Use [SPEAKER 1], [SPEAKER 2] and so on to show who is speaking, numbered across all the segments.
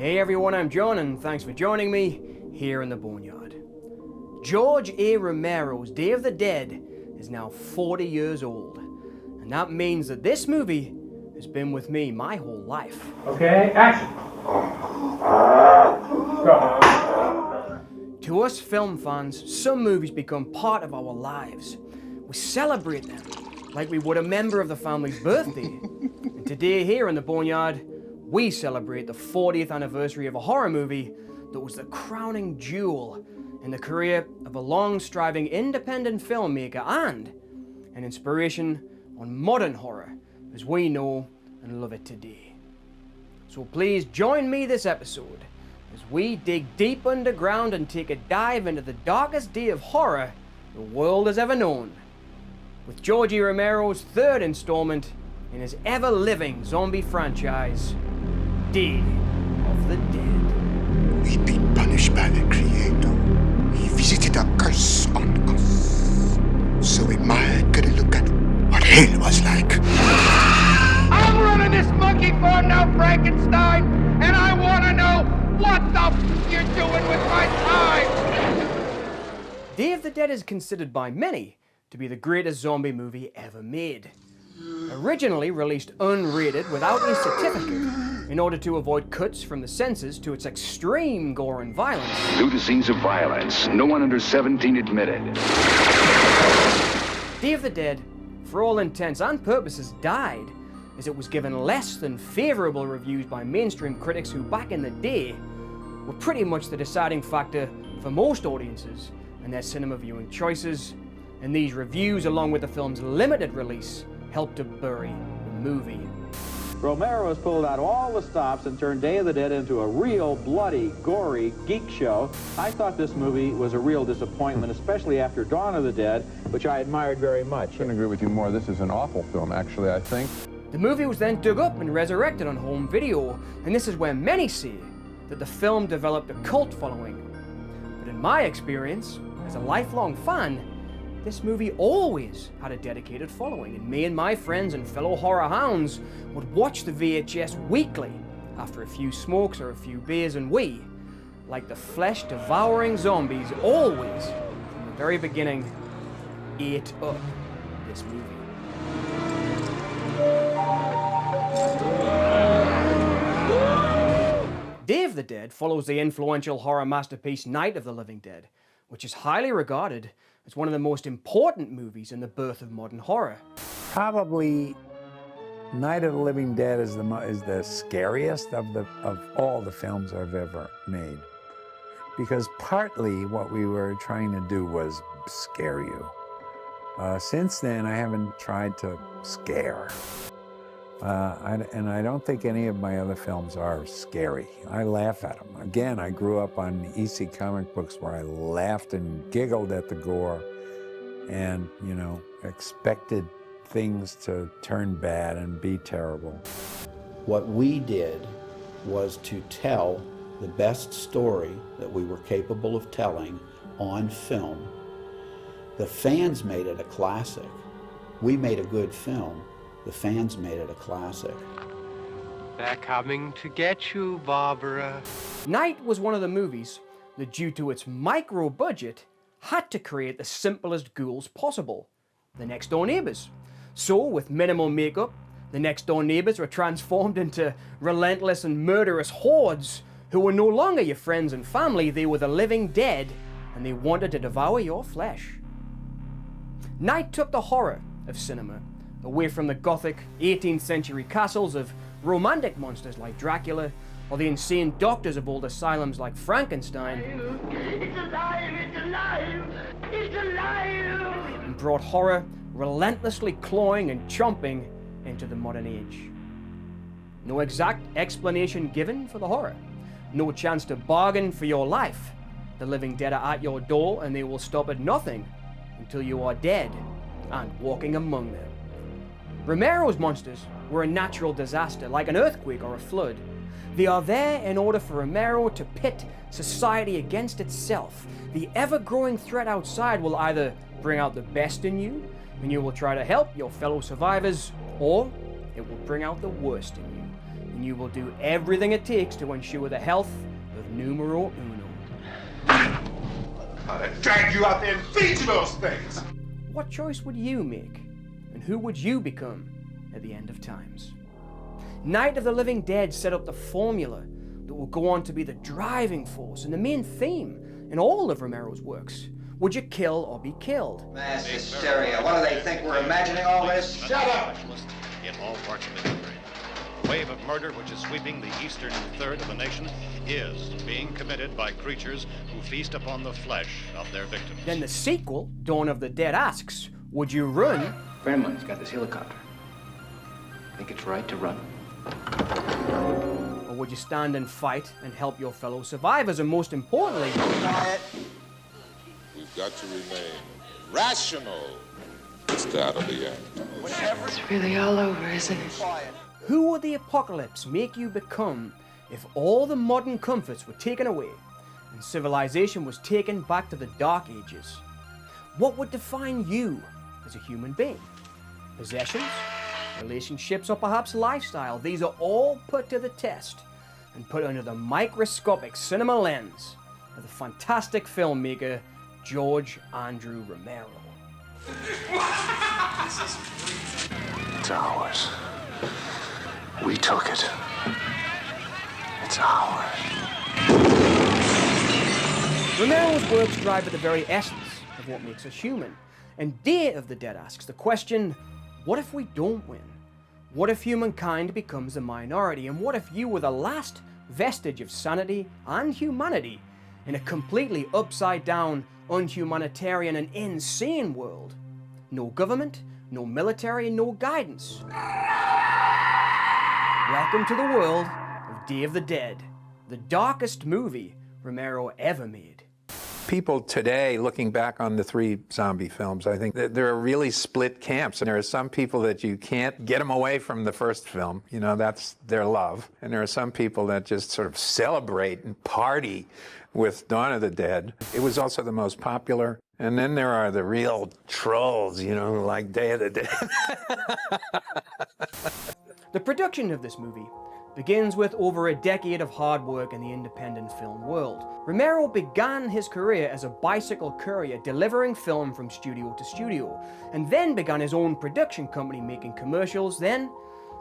[SPEAKER 1] Hey everyone, I'm John and thanks for joining me here in the Boneyard. George A. Romero's Day of the Dead is now 40 years old, and that means that this movie has been with me my whole life.
[SPEAKER 2] Okay, action! Go.
[SPEAKER 1] To us film fans, some movies become part of our lives. We celebrate them like we would a member of the family's birthday. And today here in the Boneyard, we celebrate the 40th anniversary of a horror movie that was the crowning jewel in the career of a long-striving independent filmmaker and an inspiration on modern horror as we know and love it today. So please join me this episode as we dig deep underground and take a dive into the darkest day of horror the world has ever known, with George A. Romero's third installment in his ever-living zombie franchise, Day of the Dead.
[SPEAKER 3] We've been punished by the Creator. He visited a curse on us. So we might get a look at what hell was like.
[SPEAKER 4] I'm running this monkey farm now, Frankenstein, and I want to know what the f*** you're doing with my time!
[SPEAKER 1] Day of the Dead is considered by many to be the greatest zombie movie ever made. Originally released unrated without a certificate in order to avoid cuts from the censors to its extreme gore and violence.
[SPEAKER 5] Due to scenes of violence, no one under 17 admitted.
[SPEAKER 1] Day of the Dead, for all intents and purposes, died as it was given less than favourable reviews by mainstream critics who back in the day were pretty much the deciding factor for most audiences and their cinema viewing choices, and these reviews along with the film's limited release helped to bury the movie.
[SPEAKER 6] Romero has pulled out all the stops and turned Day of the Dead into a real bloody, gory geek show. I thought this movie was a real disappointment, especially after Dawn of the Dead, which I admired very much.
[SPEAKER 7] I couldn't agree with you more. This is an awful film, actually, I think.
[SPEAKER 1] The movie was then dug up and resurrected on home video, and this is where many say that the film developed a cult following. But in my experience, as a lifelong fan, this movie always had a dedicated following, and me and my friends and fellow horror hounds would watch the VHS weekly after a few smokes or a few beers, and we, like the flesh-devouring zombies, always, from the very beginning, ate up this movie. Day of the Dead follows the influential horror masterpiece Night of the Living Dead, which is highly regarded as one of the most important movies in the birth of modern horror.
[SPEAKER 8] Probably Night of the Living Dead is the scariest of all the films I've ever made. Because partly what we were trying to do was scare you. Since then, I haven't tried to scare. And I don't think any of my other films are scary. I laugh at them. Again, I grew up on EC comic books where I laughed and giggled at the gore and, you know, expected things to turn bad and be terrible.
[SPEAKER 9] What we did was to tell the best story that we were capable of telling on film. The fans made it a classic. We made a good film. The fans made it a classic.
[SPEAKER 4] They're coming to get you, Barbara.
[SPEAKER 1] Night was one of the movies that, due to its micro budget, had to create the simplest ghouls possible, the next door neighbours. So, with minimal makeup, the next door neighbours were transformed into relentless and murderous hordes who were no longer your friends and family, they were the living dead, and they wanted to devour your flesh. Night took the horror of cinema away from the gothic 18th century castles of romantic monsters like Dracula, or the insane doctors of old asylums like Frankenstein.
[SPEAKER 4] It's alive! It's alive! It's alive!
[SPEAKER 1] And brought horror relentlessly clawing and chomping into the modern age. No exact explanation given for the horror. No chance to bargain for your life. The living dead are at your door and they will stop at nothing until you are dead and walking among them. Romero's monsters were a natural disaster, like an earthquake or a flood. They are there in order for Romero to pit society against itself. The ever-growing threat outside will either bring out the best in you, and you will try to help your fellow survivors, or it will bring out the worst in you, and you will do everything it takes to ensure the health of numero uno.
[SPEAKER 3] I'll drag you out there and feed you those things.
[SPEAKER 1] What choice would you make? And who would you become at the end of times? Night of the Living Dead set up the formula that will go on to be the driving force and the main theme in all of Romero's works. Would you kill or be killed?
[SPEAKER 10] Mass hysteria. What do they think? We're imagining all this?
[SPEAKER 3] Shut up!
[SPEAKER 11] In all parts of the country. The wave of murder which is sweeping the eastern third of the nation is being committed by creatures who feast upon the flesh of their victims.
[SPEAKER 1] Then the sequel, Dawn of the Dead, asks, would you run?
[SPEAKER 12] A friend of mine's got this helicopter. Think it's right to run?
[SPEAKER 1] Or would you stand and fight and help your fellow survivors? And most importantly,
[SPEAKER 10] Quiet.
[SPEAKER 13] We've got to remain rational. It's that of the end.
[SPEAKER 14] It's really all over, isn't it?
[SPEAKER 1] who would the apocalypse make you become if all the modern comforts were taken away and civilization was taken back to the Dark Ages? What would define you as a human being? Possessions, relationships, or perhaps lifestyle? These are all put to the test and put under the microscopic cinema lens of the fantastic filmmaker George Andrew Romero.
[SPEAKER 15] It's ours. We took it. It's ours.
[SPEAKER 1] Romero's works drive at the very essence of what makes us human. And Day of the Dead asks the question, what if we don't win? What if humankind becomes the minority? And what if you were the last vestige of sanity and humanity in a completely upside down, unhumanitarian and insane world? No government, no military, no guidance. Welcome to the world of Day of the Dead, the darkest movie Romero ever made.
[SPEAKER 8] People today, looking back on the 3 zombie films, I think that there are really split camps. And there are some people that you can't get them away from the first film. You know, that's their love. And there are some people that just sort of celebrate and party with Dawn of the Dead. It was also the most popular. And then there are the real trolls, you know, like Day of the Dead.
[SPEAKER 1] The production of this movie begins with over a decade of hard work in the independent film world. Romero began his career as a bicycle courier delivering film from studio to studio, and then began his own production company making commercials. Then,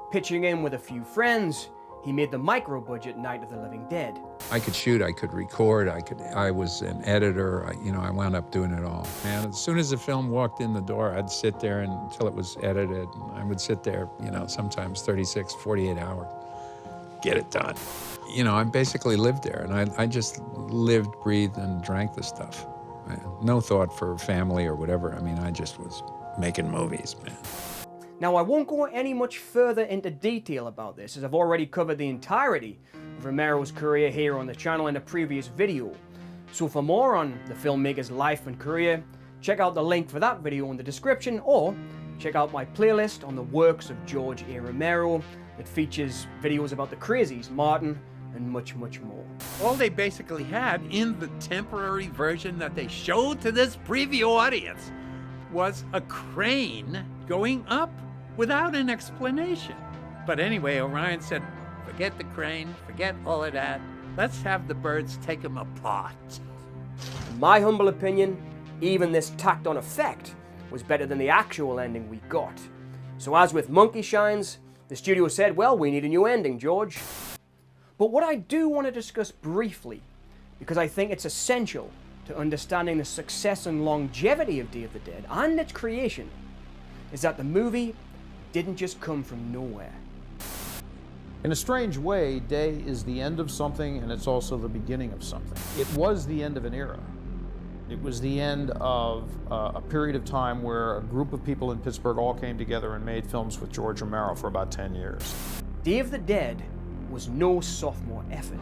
[SPEAKER 1] pitching in with a few friends, he made the micro-budget Night of the Living Dead.
[SPEAKER 16] I could shoot, I could record, I was an editor, I wound up doing it all. And as soon as the film walked in the door, I'd sit there until it was edited, and I would sit there, sometimes 36, 48 hours. Get it done. I basically lived there, and I just lived, breathed, and drank the stuff. No thought for family or whatever. I just was making movies, man.
[SPEAKER 1] Now, I won't go any much further into detail about this, as I've already covered the entirety of Romero's career here on the channel in a previous video. So for more on the filmmaker's life and career, check out the link for that video in the description, or check out my playlist on the works of George A. Romero that features videos about the Crazies, Martin, and much, much more.
[SPEAKER 17] All they basically had in the temporary version that they showed to this preview audience was a crane going up without an explanation. But anyway, Orion said, forget the crane, forget all of that. Let's have the birds take them apart.
[SPEAKER 1] In my humble opinion, even this tacked on effect was better than the actual ending we got. So as with Monkey Shines, the studio said, well, we need a new ending, George. But what I do want to discuss briefly, because I think it's essential to understanding the success and longevity of Day of the Dead and its creation, is that the movie didn't just come from nowhere.
[SPEAKER 18] In a strange way, Day is the end of something, and it's also the beginning of something. It was the end of an era. It was the end of a period of time where a group of people in Pittsburgh all came together and made films with George Romero for about 10 years.
[SPEAKER 1] Day of the Dead was no sophomore effort.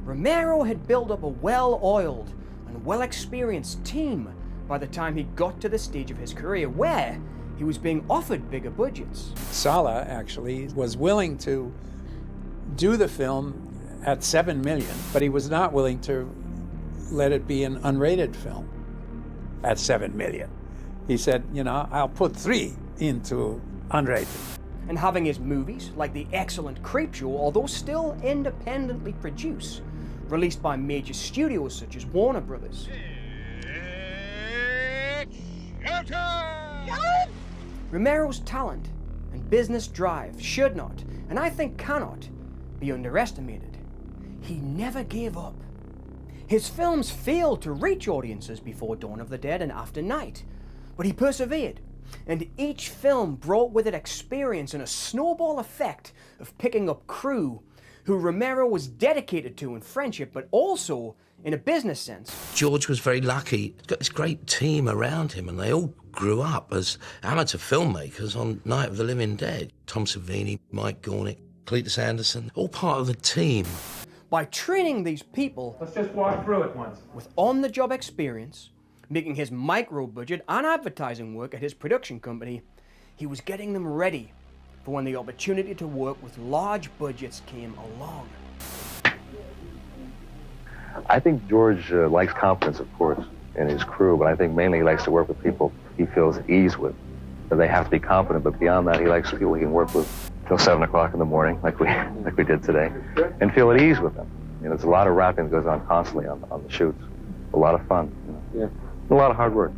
[SPEAKER 1] Romero had built up a well-oiled and well-experienced team by the time he got to the stage of his career where he was being offered bigger budgets.
[SPEAKER 8] Sala actually was willing to do the film at $7 million, but he was not willing to let it be an unrated film at $7 million. He said, I'll put $3 into unrated.
[SPEAKER 1] And having his movies, like the excellent Creepshow, although still independently produced, released by major studios such as Warner Brothers. Romero's talent and business drive should not, and I think cannot, be underestimated. He never gave up. His films failed to reach audiences before Dawn of the Dead and After Night, but he persevered, and each film brought with it experience and a snowball effect of picking up crew who Romero was dedicated to in friendship, but also in a business sense.
[SPEAKER 19] George was very lucky. He's got this great team around him, and they all grew up as amateur filmmakers on Night of the Living Dead. Tom Savini, Mike Gornick, Cletus Anderson, all part of the team.
[SPEAKER 1] By training these people,
[SPEAKER 2] Let's just walk through it once.
[SPEAKER 1] with on-the-job experience, making his micro-budget and advertising work at his production company, he was getting them ready for when the opportunity to work with large budgets came along.
[SPEAKER 20] I think George likes confidence, of course, in his crew, but I think mainly he likes to work with people he feels at ease with. But they have to be confident, but beyond that, he likes people he can work with till 7 o'clock in the morning, like we did today, and feel at ease with them. You know, there's a lot of rapping that goes on constantly on the shoots. A lot of fun. You know? Yeah. A lot of hard work.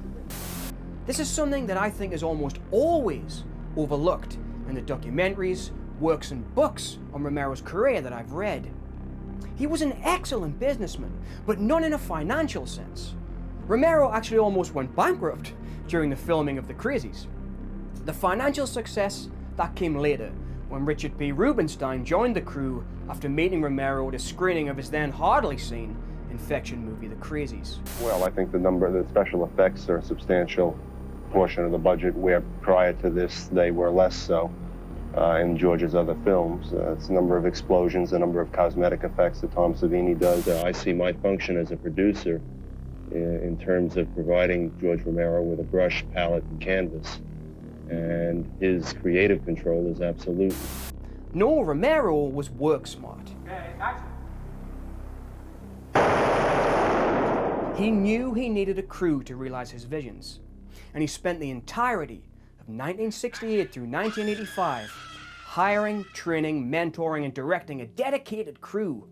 [SPEAKER 1] This is something that I think is almost always overlooked in the documentaries, works, and books on Romero's career that I've read. He was an excellent businessman, but not in a financial sense. Romero actually almost went bankrupt during the filming of The Crazies. The financial success, that came later, when Richard P. Rubenstein joined the crew after meeting Romero at a screening of his then hardly seen infection movie, The Crazies.
[SPEAKER 21] Well, I think the special effects are a substantial portion of the budget, where prior to this they were less so in George's other films. It's a number of explosions, a number of cosmetic effects that Tom Savini does. I see my function as a producer in terms of providing George Romero with a brush, palette, and canvas. And his creative control is absolute.
[SPEAKER 1] No, Romero was work smart. He knew he needed a crew to realize his visions, and he spent the entirety of 1968 through 1985 hiring, training, mentoring, and directing a dedicated crew.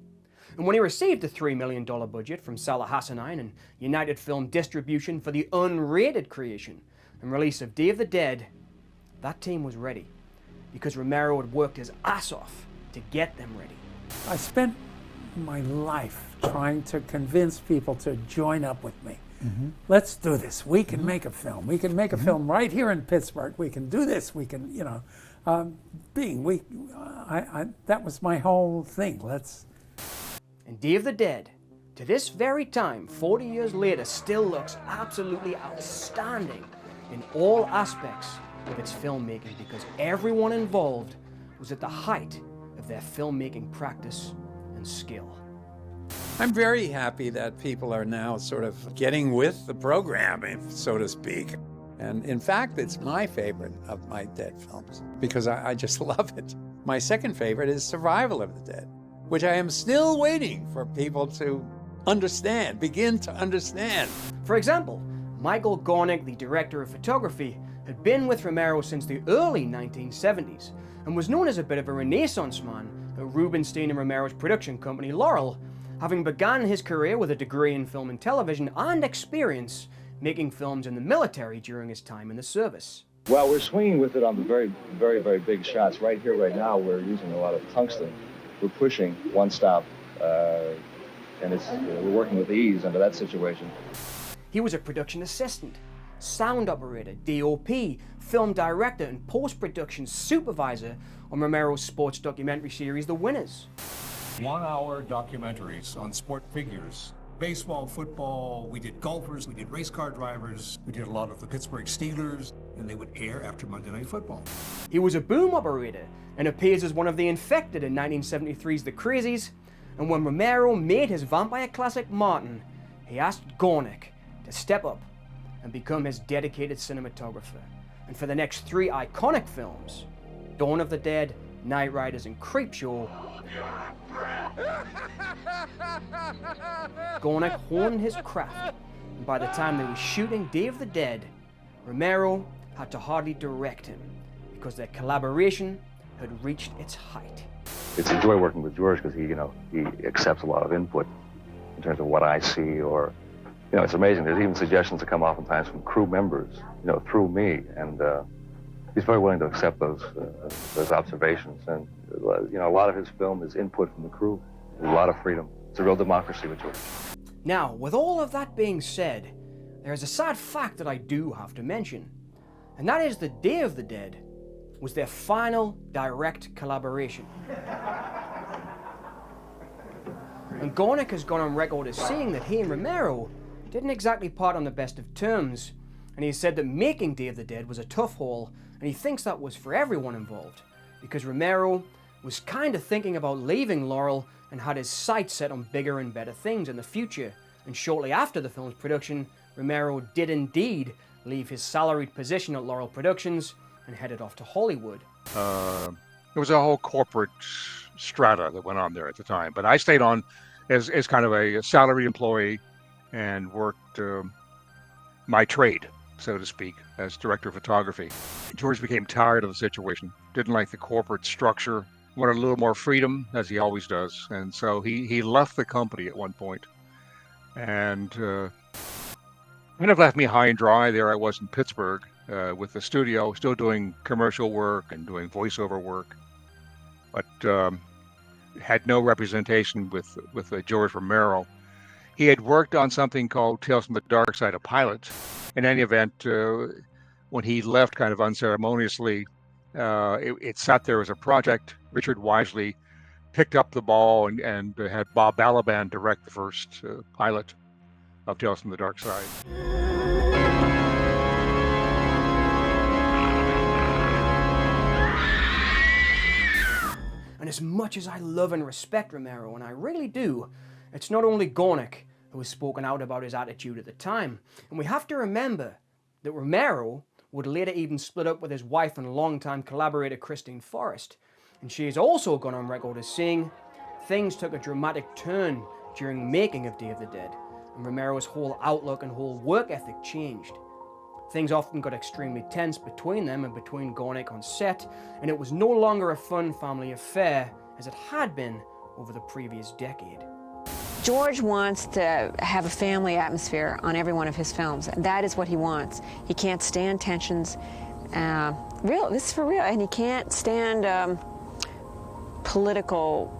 [SPEAKER 1] And when he received the $3 million budget from Salah Hassanein and United Film Distribution for the unrated creation and release of Day of the Dead, that team was ready, because Romero had worked his ass off to get them ready.
[SPEAKER 8] I spent my life trying to convince people to join up with me. Let's do this. We can make a film. We can make a film right here in Pittsburgh. We can do this. We can, you know, that was my whole thing.
[SPEAKER 1] And Day of the Dead, to this very time, 40 years later, still looks absolutely outstanding in all aspects of its filmmaking, because everyone involved was at the height of their filmmaking practice and skill.
[SPEAKER 16] I'm very happy that people are now sort of getting with the program, so to speak. And in fact, it's my favorite of my Dead films, because I just love it. My second favorite is Survival of the Dead, which I am still waiting for people to understand, begin to understand.
[SPEAKER 1] For example, Michael Gornick, the director of photography, had been with Romero since the early 1970s and was known as a bit of a renaissance man at Rubenstein and Romero's production company, Laurel, having begun his career with a degree in film and television and experience making films in the military during his time in the service.
[SPEAKER 22] Well, we're swinging with it on the very, very, very big shots. Right here, right now, we're using a lot of tungsten. We're pushing one stop, and we're working with ease under that situation.
[SPEAKER 1] He was a production assistant, sound operator, DOP, film director, and post-production supervisor on Romero's sports documentary series, The Winners.
[SPEAKER 23] 1 hour documentaries on sport figures. Baseball, football, we did golfers, we did race car drivers, we did a lot of the Pittsburgh Steelers, and they would air after Monday Night Football.
[SPEAKER 1] He was a boom operator and appears as one of the infected in 1973's The Crazies, and when Romero made his vampire classic Martin, he asked Gornick to step up and become his dedicated cinematographer. And for the next 3 iconic films, Dawn of the Dead, Night Riders, and Creepshow, Gornick honed his craft, and by the time they were shooting Day of the Dead, Romero had to hardly direct him because their collaboration had reached its height.
[SPEAKER 20] It's a joy working with George because he accepts a lot of input in terms of what I see, or, it's amazing. There's even suggestions that come oftentimes from crew members, through me, and he's very willing to accept those observations. And, a lot of his film is input from the crew. There's a lot of freedom. It's a real democracy with George.
[SPEAKER 1] Now, with all of that being said, there is a sad fact that I do have to mention, and that is that Day of the Dead was their final direct collaboration. And Gornick has gone on record as saying that he and Romero didn't exactly part on the best of terms, and he said that making Day of the Dead was a tough haul, and he thinks that was for everyone involved, because Romero was kind of thinking about leaving Laurel and had his sights set on bigger and better things in the future. And shortly after the film's production, Romero did indeed leave his salaried position at Laurel Productions and headed off to Hollywood.
[SPEAKER 23] There was a whole corporate strata that went on there at the time, but I stayed on as kind of a salaried employee and worked my trade, so to speak, as director of photography. George became tired of the situation, didn't like the corporate structure, wanted a little more freedom, as he always does, and so he left the company at one point, and kind of left me high and dry. There I was in Pittsburgh with the studio, still doing commercial work and doing voiceover work, but had no representation with George Romero. He had worked on something called Tales from the Dark Side, a pilot. In any event, when he left kind of unceremoniously, it sat there as a project. Richard wisely picked up the ball and had Bob Balaban direct the first pilot of Tales from the Dark Side.
[SPEAKER 1] And as much as I love and respect Romero, and I really do, it's not only Gornick who has spoken out about his attitude at the time. And we have to remember that Romero would later even split up with his wife and longtime collaborator Christine Forrest. And she has also gone on record as saying things took a dramatic turn during making of Day of the Dead, and Romero's whole outlook and whole work ethic changed. Things often got extremely tense between them and between Gornick on set, and it was no longer a fun family affair as it had been over the previous decade.
[SPEAKER 5] George wants to have a family atmosphere on every one of his films, and that is what he wants. He can't stand tensions. This is for real, and he can't stand political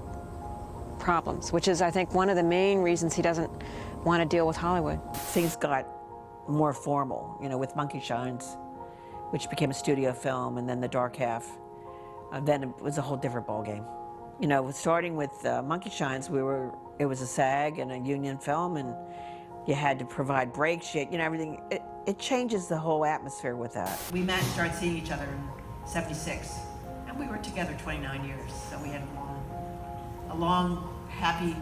[SPEAKER 5] problems, which is, I think, one of the main reasons he doesn't want to deal with Hollywood.
[SPEAKER 6] Things got more formal, with Monkey Shines, which became a studio film, and then The Dark Half. Then it was a whole different ballgame. Starting with Monkey Shines, it was a SAG and a union film, and you had to provide breaks, everything. It changes the whole atmosphere with that.
[SPEAKER 7] We met and started seeing each other in '76, and we were together 29 years, so we had a long, happy,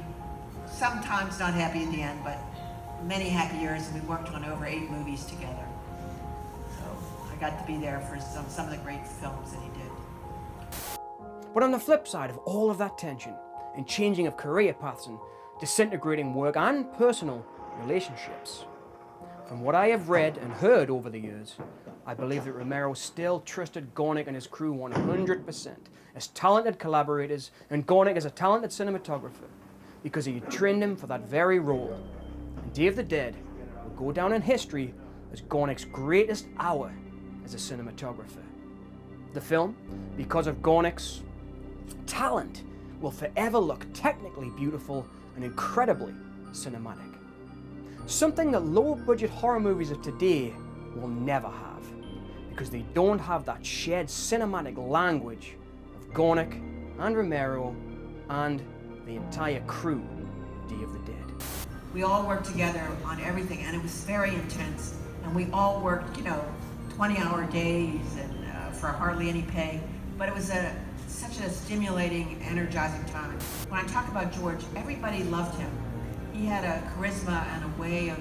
[SPEAKER 7] sometimes not happy in the end, but many happy years, and we worked on over 8 movies together. So I got to be there for some of the great films that he did.
[SPEAKER 1] But on the flip side of all of that tension and changing of career paths and disintegrating work and personal relationships, from what I have read and heard over the years, I believe that Romero still trusted Gornick and his crew 100% as talented collaborators, and Gornick as a talented cinematographer, because he had trained him for that very role. And Day of the Dead will go down in history as Gornick's greatest hour as a cinematographer. The film, because of Gornick's talent, will forever look technically beautiful and incredibly cinematic. Something that low-budget horror movies of today will never have, because they don't have that shared cinematic language of Gornick and Romero and the entire crew of Day of the Dead.
[SPEAKER 7] We all worked together on everything, and it was very intense, and we all worked, 20-hour days and for hardly any pay, but it was such a stimulating, energizing time. When I talk about George, everybody loved him. He had a charisma and a way of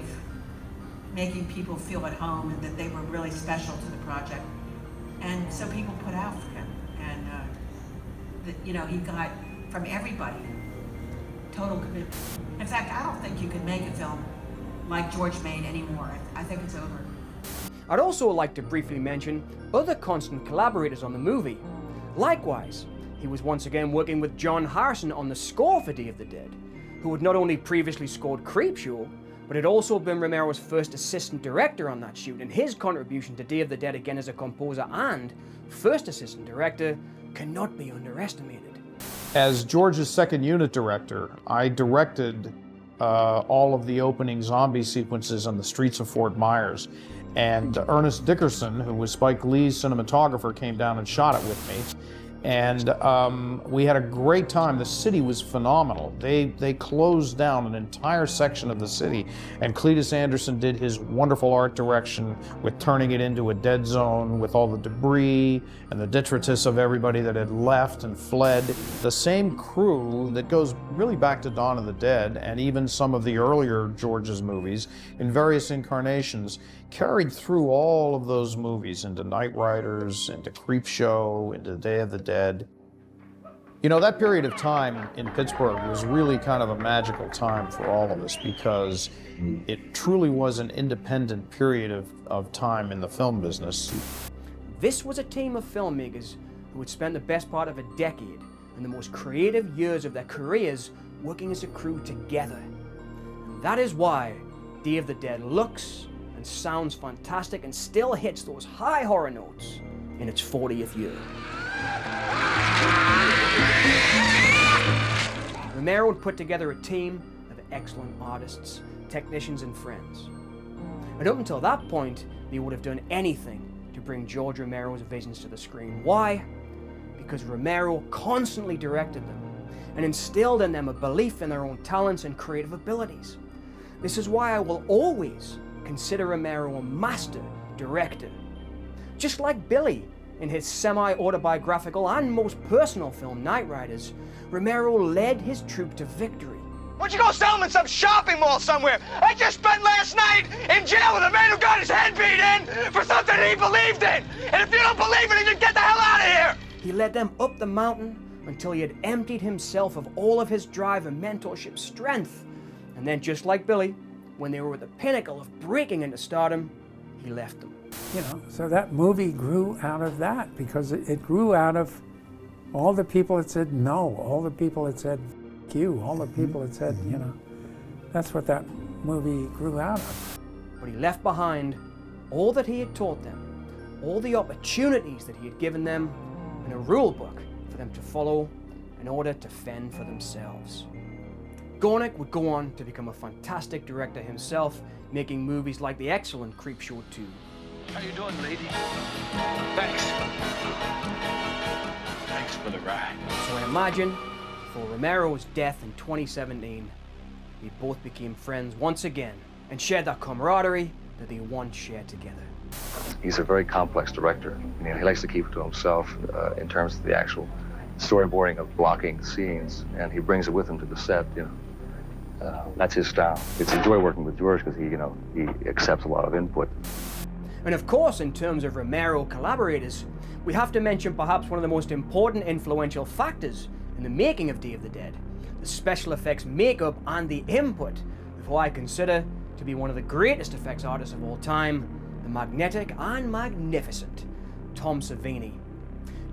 [SPEAKER 7] making people feel at home and that they were really special to the project. And so people put out for him. And, he got from everybody total commitment. In fact, I don't think you could make a film like George made anymore. I think it's over.
[SPEAKER 1] I'd also like to briefly mention other constant collaborators on the movie. Likewise, he was once again working with John Harrison on the score for Day of the Dead, who had not only previously scored Creepshow, but had also been Romero's first assistant director on that shoot, and his contribution to Day of the Dead again as a composer and first assistant director cannot be underestimated.
[SPEAKER 18] As George's second unit director, I directed all of the opening zombie sequences on the streets of Fort Myers. And Ernest Dickerson, who was Spike Lee's cinematographer, came down and shot it with me. And we had a great time. The city was phenomenal. They closed down an entire section of the city, and Cletus Anderson did his wonderful art direction with turning it into a dead zone with all the debris and the detritus of everybody that had left and fled. The same crew that goes really back to Dawn of the Dead and even some of the earlier George's movies in various incarnations carried through all of those movies into Night Riders, into Creepshow, into Day of the Dead. You know, that period of time in Pittsburgh was really kind of a magical time for all of us because it truly was an independent period of time in the film business.
[SPEAKER 1] This was a team of filmmakers who had spent the best part of a decade and the most creative years of their careers working as a crew together. And that is why Day of the Dead looks and sounds fantastic and still hits those high horror notes in its 40th year. Romero had put together a team of excellent artists, technicians and friends. And up until that point, they would have done anything to bring George Romero's visions to the screen. Why? Because Romero constantly directed them and instilled in them a belief in their own talents and creative abilities. This is why I will always consider Romero a master director. Just like Billy in his semi-autobiographical and most personal film, Night Riders, Romero led his troupe to victory.
[SPEAKER 10] Why don't you go sell him in some shopping mall somewhere? I just spent last night in jail with a man who got his head beat in for something he believed in. And if you don't believe it, then get the hell out of here!
[SPEAKER 1] He led them up the mountain until he had emptied himself of all of his drive and mentorship strength. And then, just like Billy, when they were at the pinnacle of breaking into stardom, he left them.
[SPEAKER 3] You know, so that movie grew out of that because it grew out of all the people that said no, all the people that said f you, all the people that said, you know, that's what that movie grew out of.
[SPEAKER 1] But he left behind all that he had taught them, all the opportunities that he had given them, and a rule book for them to follow in order to fend for themselves. Gore would go on to become a fantastic director himself, making movies like the excellent Creepshow 2.
[SPEAKER 15] How you doing, lady? Thanks. Thanks for the ride.
[SPEAKER 1] So I imagine, for Romero's death in 2017, we both became friends once again and shared that camaraderie that they once shared together.
[SPEAKER 20] He's a very complex director. I mean, he likes to keep it to himself in terms of the actual storyboarding of blocking scenes, and he brings it with him to the set, you know. That's his style. It's a joy working with George because he accepts a lot of input.
[SPEAKER 1] And of course, in terms of Romero collaborators, we have to mention perhaps one of the most important influential factors in the making of Day of the Dead, the special effects makeup and the input of who I consider to be one of the greatest effects artists of all time, the magnetic and magnificent Tom Savini.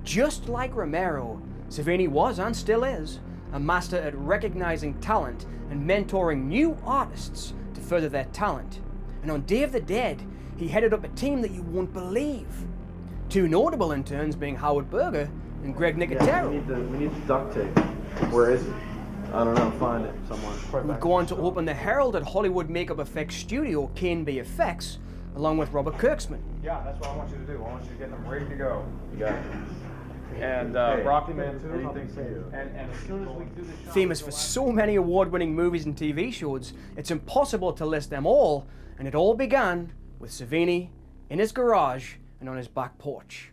[SPEAKER 1] Just like Romero, Savini was and still is a master at recognizing talent and mentoring new artists to further their talent. And on Day of the Dead, he headed up a team that you won't believe. Two notable interns being Howard Berger and Greg Nicotero.
[SPEAKER 4] Yeah, we need the duct tape. Where is it? I don't know, find it somewhere.
[SPEAKER 1] Would go on to open the heralded Hollywood makeup effects studio, K&B Effects, along with Robert Kirksman.
[SPEAKER 4] Yeah, that's what I want you to do. I want you to get them ready to go. You got it. And Broccoli Man 2, anything for you. And as soon as we do the shot,
[SPEAKER 1] famous for so many award-winning movies and TV shows, it's impossible to list them all, and it all began with Savini in his garage and on his back porch,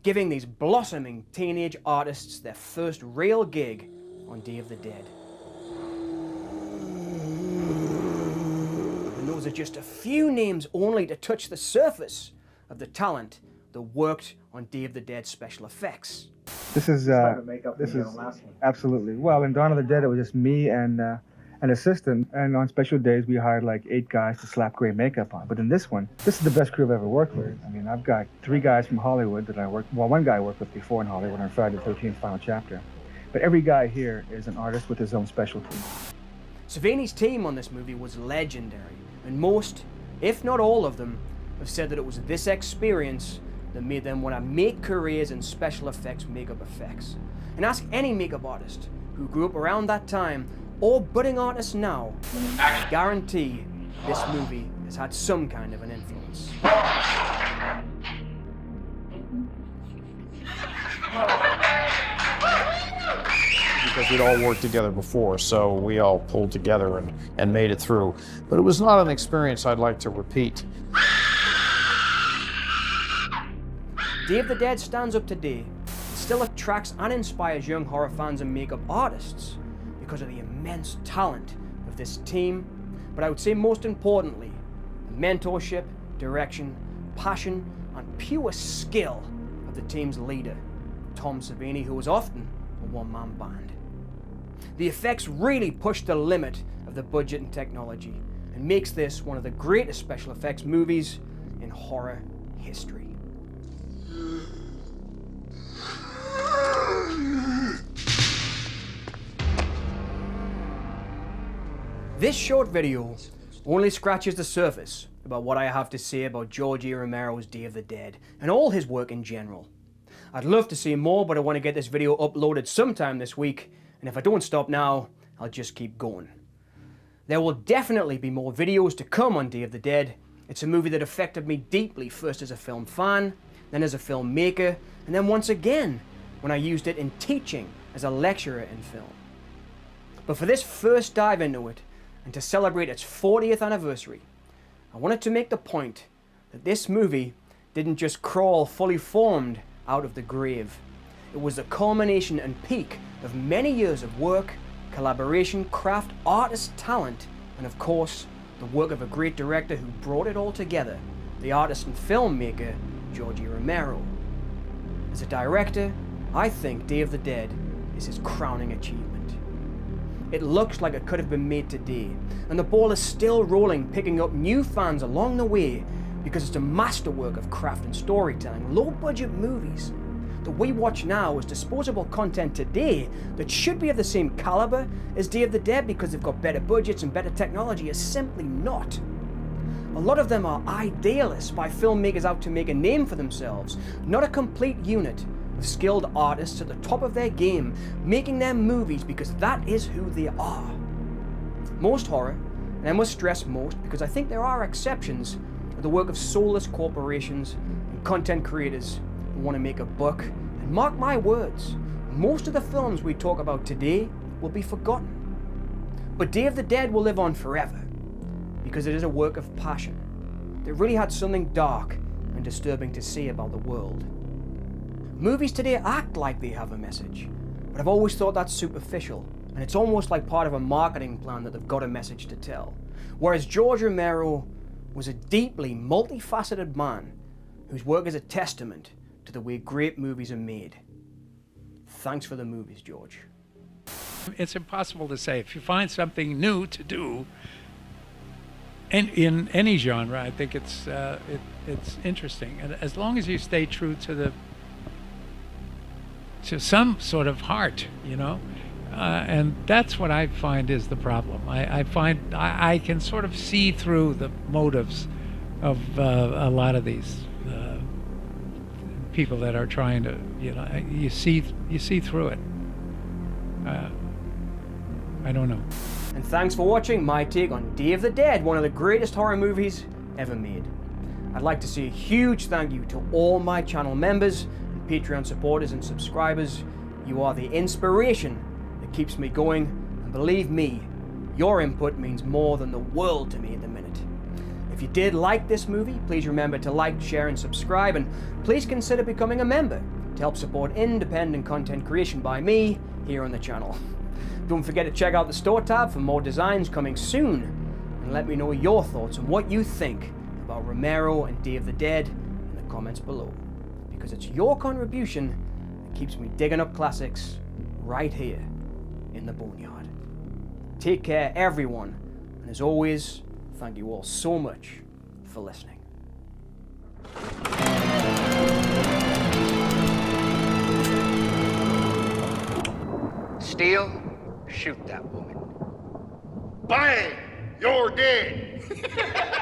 [SPEAKER 1] giving these blossoming teenage artists their first real gig on Day of the Dead. And those are just a few names only to touch the surface of the talent that worked on Day of the Dead special effects.
[SPEAKER 9] This is absolutely, well, in Dawn of the Dead it was just me and an assistant, and on special days we hired like 8 guys to slap gray makeup on. But in this one, this is the best crew I've ever worked with. I mean, I've got 3 guys from Hollywood that I worked, well, 1 guy I worked with before in Hollywood on Friday the 13th Final Chapter. But every guy here is an artist with his own specialty.
[SPEAKER 1] Savini's team on this movie was legendary, and most, if not all of them, have said that it was this experience that made them want to make careers in special effects makeup effects. And ask any makeup artist who grew up around that time, or budding artists now, I guarantee this movie has had some kind of an influence.
[SPEAKER 18] Because we'd all worked together before, so we all pulled together and made it through. But it was not an experience I'd like to repeat.
[SPEAKER 1] Day of the Dead stands up today. It still attracts and inspires young horror fans and makeup artists because of the immense talent of this team, but I would say most importantly, the mentorship, direction, passion, and pure skill of the team's leader, Tom Savini, who was often a one-man band. The effects really push the limit of the budget and technology and makes this one of the greatest special effects movies in horror history. This short video only scratches the surface about what I have to say about George Romero's Day of the Dead and all his work in general. I'd love to see more, but I want to get this video uploaded sometime this week, and if I don't stop now, I'll just keep going. There will definitely be more videos to come on Day of the Dead. It's a movie that affected me deeply, first as a film fan, then as a filmmaker, and then once again when I used it in teaching as a lecturer in film. But for this first dive into it, and to celebrate its 40th anniversary, I wanted to make the point that this movie didn't just crawl fully formed out of the grave. It was the culmination and peak of many years of work, collaboration, craft, artist talent, and of course, the work of a great director who brought it all together, the artist and filmmaker, George Romero. As a director, I think Day of the Dead is his crowning achievement. It looks like it could have been made today, and the ball is still rolling, picking up new fans along the way because it's a masterwork of craft and storytelling, low-budget movies that we watch now as disposable content today that should be of the same caliber as Day of the Dead because they've got better budgets and better technology is simply not. A lot of them are idealists by filmmakers out to make a name for themselves, not a complete unit of skilled artists at the top of their game, making their movies because that is who they are. Most horror, and I must stress most because I think there are exceptions, are the work of soulless corporations and content creators who want to make a buck, and mark my words, most of the films we talk about today will be forgotten. But Day of the Dead will live on forever because it is a work of passion that really had something dark and disturbing to say about the world. Movies today act like they have a message, but I've always thought that's superficial, and it's almost like part of a marketing plan that they've got a message to tell. Whereas George Romero was a deeply multifaceted man whose work is a testament to the way great movies are made. Thanks for the movies, George.
[SPEAKER 16] It's impossible to say. If you find something new to do, and in any genre, I think it's interesting. And as long as you stay true to some sort of heart, you know, and that's what I find is the problem. I find I can sort of see through the motives of a lot of these people that are trying to, you know, you see through it. I don't know.
[SPEAKER 1] And thanks for watching my take on Day of the Dead, one of the greatest horror movies ever made. I'd like to say a huge thank you to all my channel members and Patreon supporters and subscribers. You are the inspiration that keeps me going, and believe me, your input means more than the world to me at the minute. If you did like this movie, please remember to like, share, and subscribe, and please consider becoming a member to help support independent content creation by me here on the channel. Don't forget to check out the store tab for more designs coming soon, and let me know your thoughts on what you think about Romero and Day of the Dead in the comments below, because it's your contribution that keeps me digging up classics right here in the Boneyard. Take care, everyone. And as always, thank you all so much for listening.
[SPEAKER 10] Steele, shoot that woman.
[SPEAKER 11] Bang! You're dead.